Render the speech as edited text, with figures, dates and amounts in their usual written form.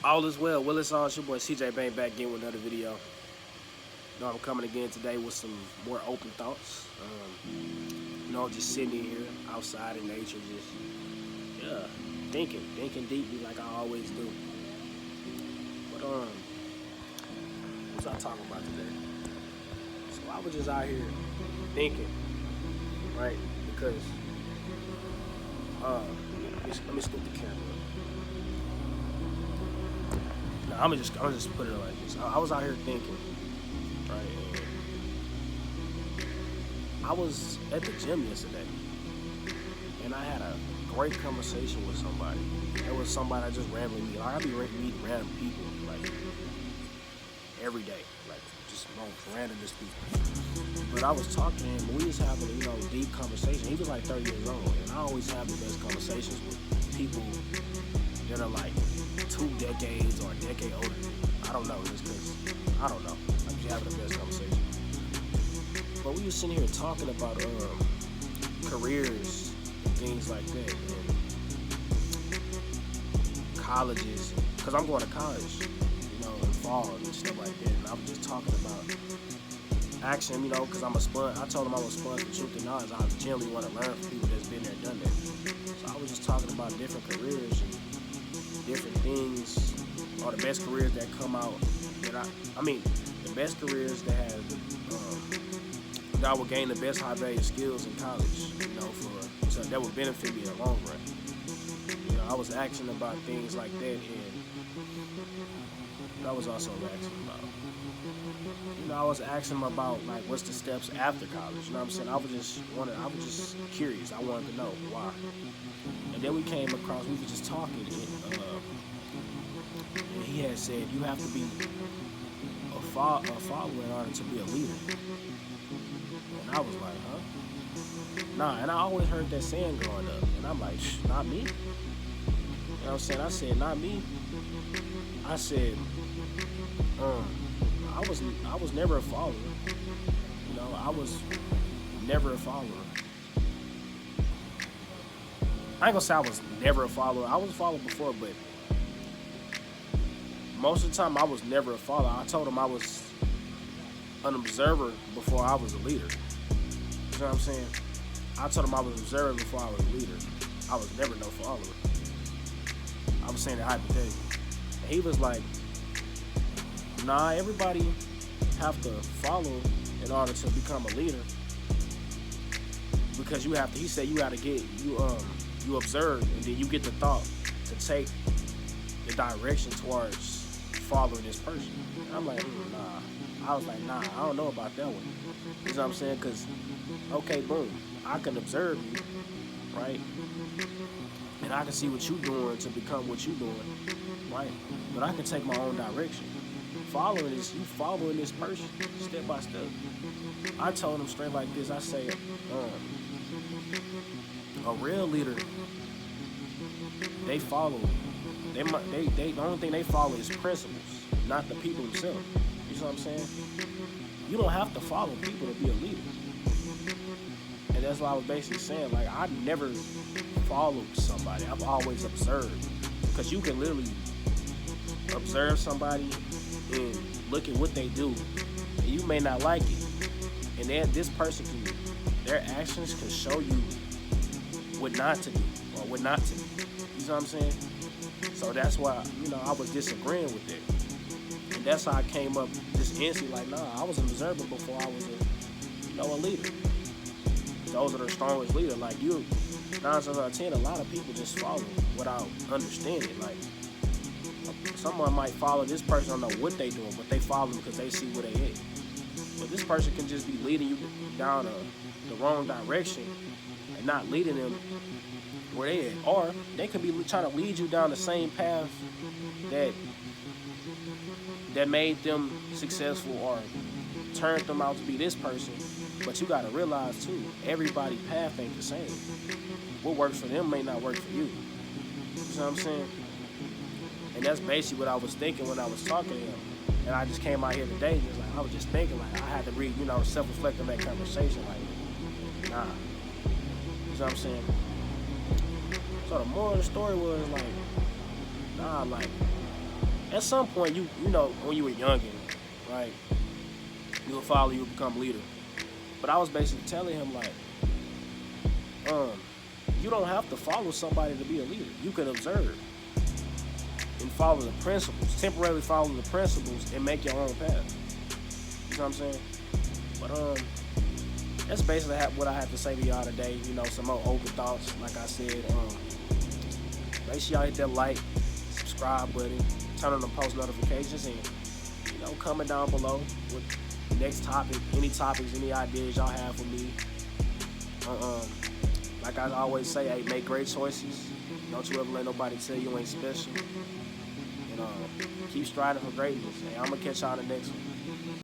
All is well. Well, it's all. It's your boy CJ Bang back again with another video. I'm coming again today with some more open thoughts. Just sitting in here outside in nature, just thinking deeply like I always do. But what was I talking about today? So I was just out here thinking, right? Because let me scoot the camera. I'm gonna just put it like this. I was out here thinking, right? And I was at the gym yesterday, and I had a great conversation with somebody. It was somebody I just randomly meet. Like, I be meeting random people like every day, like just randomest people. But I was talking to him, and we was having deep conversation. He was like 30 years old, and I always have the best conversations with people that are like 2 decades or a decade older than me. I don't know, just because, I don't know. I'm just having the best conversation. But we were sitting here talking about careers and things like that, and colleges, because I'm going to college, in fall and stuff like that. And I was just talking about action, because I'm a sponge. I told him I was a sponge for truth and knowledge. I generally want to learn from people that's been there, done that. So I was just talking about different careers and different things, or the best careers that come out that the best careers that have that I will gain the best high value skills in college, so that would benefit me in the long run. I was asking about things like that, and I was also asking about, I was asking him about like what's the steps after college. You know what I'm saying? I was just curious. I wanted to know why. And then we were just talking, and he had said you have to be a follower in order to be a leader. And I was like, huh? Nah, and I always heard that saying growing up, and I'm like, not me. You know what I'm saying? I said, not me. I said, I was never a follower. I was never a follower. I ain't gonna say I was never a follower. I was a follower before, but most of the time I was never a follower. I told him I was an observer before I was a leader. You know what I'm saying? I told him I was an observer before I was a leader. I was never no follower. I was saying it hypothetically. And he was like, nah, everybody have to follow in order to become a leader. Because he said you gotta you observe, and then you get the thought to take the direction towards following this person. And I'm like, nah. I was like, nah, I don't know about that one. You know what I'm saying? Because, okay, boom, I can observe you, right? And I can see what you're doing to become what you're doing, right? But I can take my own direction. You following this person step by step. I told him straight like this. I say, a real leader, they follow. The only thing they follow is principles, not the people themselves. You know what I'm saying? You don't have to follow people to be a leader. And that's what I was basically saying. Like, I never followed somebody. I've always observed. Because you can literally observe somebody and look at what they do, and you may not like it. And then their actions can show you what not to do or what not to do. You know what I'm saying? So that's why, I was disagreeing with that. And that's how I came up just instantly like, nah, I was an observer before I was a leader. Those are the strongest leaders. Like 9 times out of 10, a lot of people just follow without understanding. Like, someone might follow this person, don't know what they doing, but they follow them because they see where they at. But this person can just be leading you down the wrong direction and not leading them where they at. Or they could be trying to lead you down the same path that made them successful or turned them out to be this person. But you gotta realize too, everybody's path ain't the same. What works for them may not work for you. You know what I'm saying? And that's basically what I was thinking when I was talking to him. And I just came out here today, I was just thinking, like, I had to read, self-reflect on that conversation, like, nah. You know what I'm saying? So the moral of the story was, like, nah, like, At some point, you know, when you were youngin', right, you would follow, you would become leader. But I was basically telling him like, um, you don't have to follow somebody to be a leader. You can observe and follow the principles, temporarily follow the principles, and make your own path. You know what I'm saying? But that's basically what I have to say to y'all today. You know, some more open thoughts. Like I said, make sure y'all hit that like, subscribe button, turn on the post notifications, and you know, comment down below with the next topic, any topics, any ideas y'all have for me. Like I always say, hey, make great choices. Don't you ever let nobody tell you ain't special. And keep striving for greatness. Hey, I'm gonna catch y'all in the next one.